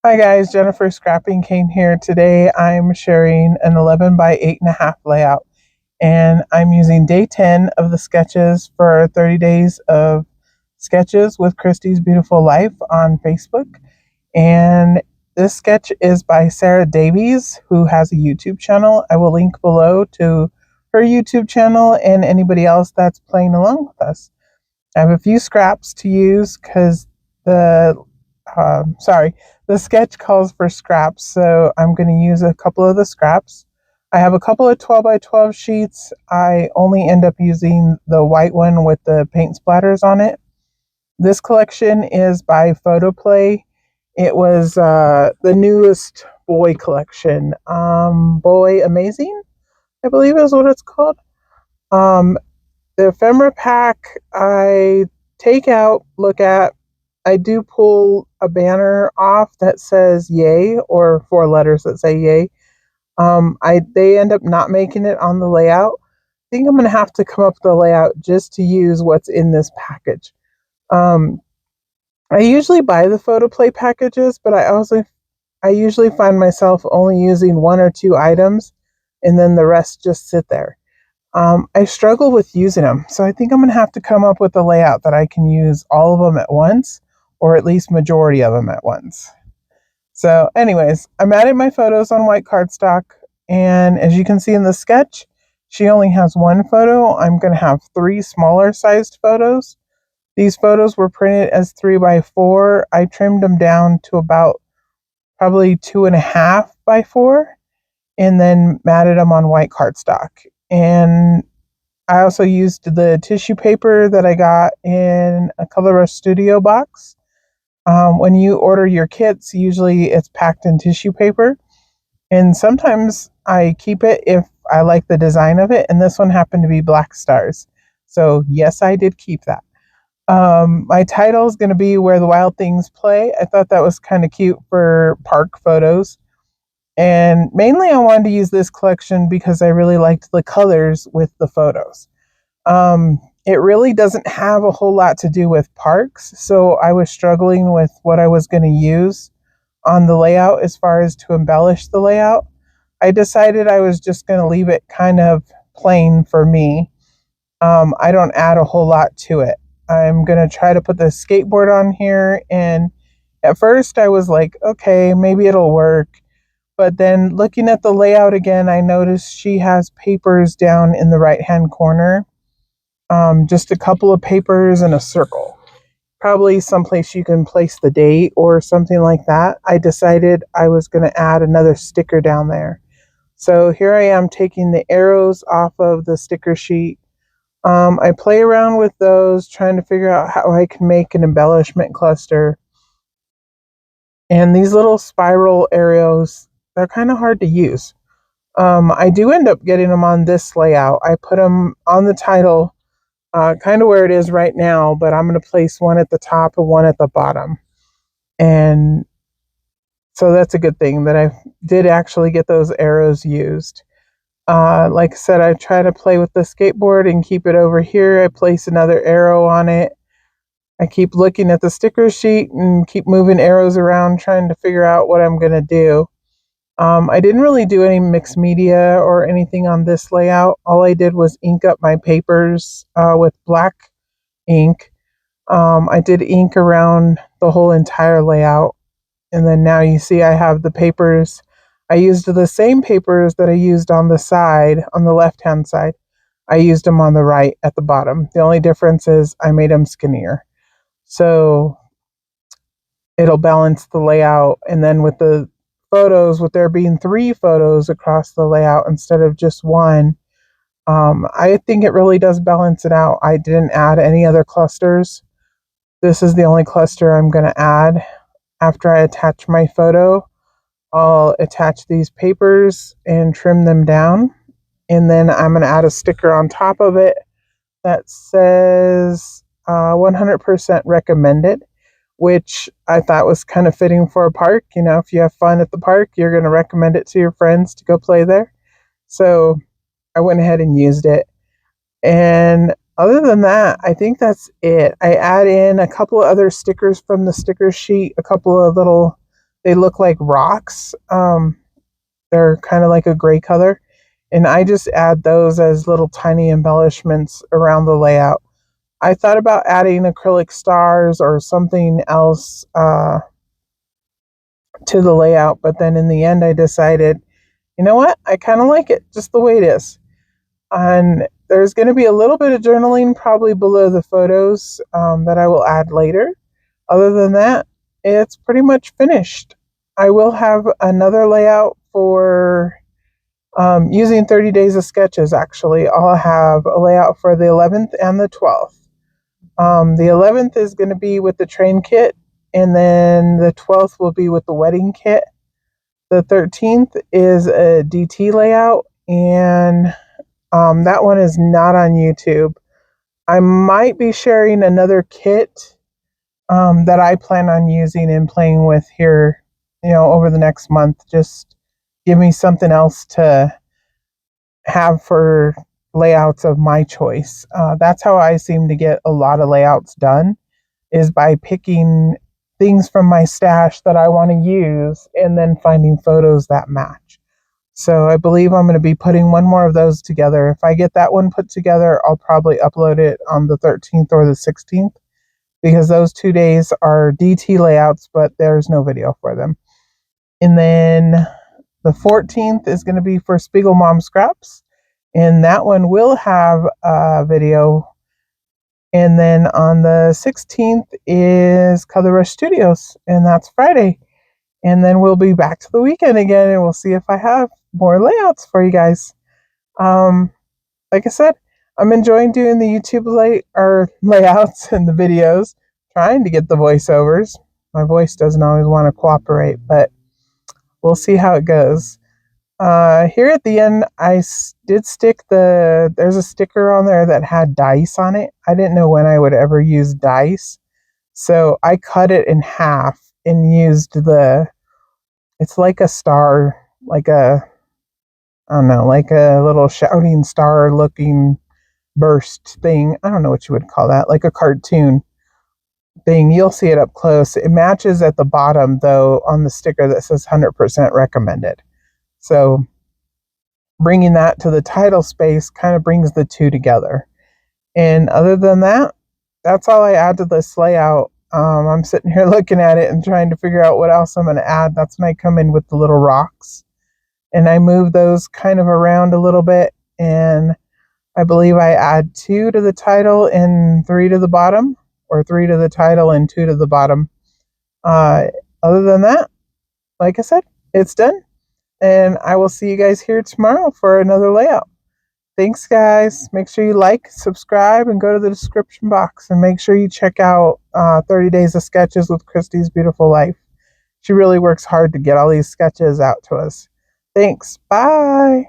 Hi guys, Jennifer Scrapping Cane here. Today I'm sharing an 11 by 8.5 layout, and I'm using day 10 of the sketches for 30 days of sketches with Christy's Beautiful Life on Facebook. And this sketch is by Sarah Davies, who has a YouTube channel. I will link below to her YouTube channel and anybody else that's playing along with us. I have a few scraps to use because the the sketch calls for scraps, so I'm going to use a couple of the scraps. I have a couple of 12 by 12 sheets. I only end up using the white one with the paint splatters on it. This collection is by Photoplay. It was the newest boy collection. Boy Amazing, I believe is what it's called. Um, the ephemera pack, I take out, look at, I do pull a banner off that says yay, or four letters that say yay. They end up not making it on the layout. I think I'm going to have to come up with a layout just to use what's in this package. I usually buy the Photoplay packages, but I usually find myself only using one or two items, and then the rest just sit there. I struggle with using them, so I think I'm going to have to come up with a layout that I can use all of them at once, or at least majority of them at once. So anyways, I'm adding my photos on white cardstock, and as you can see in the sketch, she only has one photo. I'm going to have three smaller sized photos. These photos were printed as 3x4. I trimmed them down to about probably 2.5x4 and then matted them on white cardstock. And I also used the tissue paper that I got in a Color Rush Studio box. When you order your kits, usually it's packed in tissue paper. And sometimes I keep it if I like the design of it. And this one happened to be black stars. So, yes, I did keep that. My title is going to be Where the Wild Things Play. I thought that was kind of cute for park photos. And mainly I wanted to use this collection because I really liked the colors with the photos. It really doesn't have a whole lot to do with parks, so I was struggling with what I was going to use on the layout as far as to embellish the layout. I decided I was just going to leave it kind of plain for me. I don't add a whole lot to it. I'm going to try to put the skateboard on here, and at first I was like, okay, maybe it'll work. But then looking at the layout again, I noticed she has papers down in the right-hand corner. Just a couple of papers and a circle. Probably someplace you can place the date or something like that. I decided I was going to add another sticker down there. So here I am taking the arrows off of the sticker sheet. I play around with those, trying to figure out how I can make an embellishment cluster. And these little spiral arrows, they're kind of hard to use. I do end up getting them on this layout. I put them on the title, kind of where it is right now, but I'm going to place one at the top and one at the bottom. And so that's a good thing that I did actually get those arrows used. Like I said, I try to play with the skateboard and keep it over here. I place another arrow on it. I keep looking at the sticker sheet and keep moving arrows around, trying to figure out what I'm going to do. I didn't really do any mixed media or anything on this layout. All I did was ink up my papers with black ink. I did ink around the whole entire layout. And then now you see I have the papers. I used the same papers that I used on the side, on the left-hand side. I used them on the right at the bottom. The only difference is I made them skinnier. So it'll balance the layout. And then with the photos, with there being 3 photos across the layout instead of just one, I think it really does balance it out. I didn't add any other clusters. This is the only cluster I'm going to add. After I attach my photo, I'll attach these papers and trim them down. And then I'm going to add a sticker on top of it that says 100% recommended, which I thought was kind of fitting for a park. You know, if you have fun at the park, you're going to recommend it to your friends to go play there. So I went ahead and used it. And other than that, I think that's it. I add in a couple of other stickers from the sticker sheet, a couple of little They look like rocks. They're kind of like a gray color. And I just add those as little tiny embellishments around the layout. I thought about adding acrylic stars or something else to the layout, but then in the end I decided, you know what? I kind of like it just the way it is. And there's going to be a little bit of journaling probably below the photos that I will add later. Other than that, it's pretty much finished. I will have another layout for using 30 days of sketches. Actually, I'll have a layout for the 11th and the 12th. The 11th is going to be with the train kit, and then the 12th will be with the wedding kit. The 13th is a DT layout, and that one is not on YouTube. I might be sharing another kit that I plan on using and playing with here, over the next month. Just give me something else to have for layouts of my choice. That's how I seem to get a lot of layouts done, is by picking things from my stash that I want to use and then finding photos that match. So I believe I'm going to be putting one more of those together. If I get that one put together, I'll probably upload it on the 13th or the 16th, because those 2 days are DT layouts, but there's no video for them. And then the 14th is going to be for Spiegel Mom Scraps, and that one will have a video. And then on the 16th is Color Rush Studios, and that's Friday. And then we'll be back to the weekend again, and we'll see if I have more layouts for you guys. Like I said, I'm enjoying doing the YouTube layouts and the videos, trying to get the voiceovers. My voice doesn't always want to cooperate, but we'll see how it goes. Here at the end, I did stick there's a sticker on there that had dice on it. I didn't know when I would ever use dice, so I cut it in half and used it's like a star, like I don't know, like a little shouting star looking burst thing. I don't know what you would call that, like a cartoon thing. You'll see it up close. It matches at the bottom, though, on the sticker that says 100% recommended. So bringing that to the title space kind of brings the two together. And other than that, that's all I add to this layout. I'm sitting here looking at it and trying to figure out what else I'm going to add. That's when I come in with the little rocks, and I move those kind of around a little bit. And I believe I add 2 to the title and 3 to the bottom, or 3 to the title and 2 to the bottom. Other than that, like I said, it's done. And I will see you guys here tomorrow for another layout. Thanks, guys. Make sure you like, subscribe, and go to the description box. And make sure you check out 30 Days of Sketches with Christy's Beautiful Life. She really works hard to get all these sketches out to us. Thanks. Bye.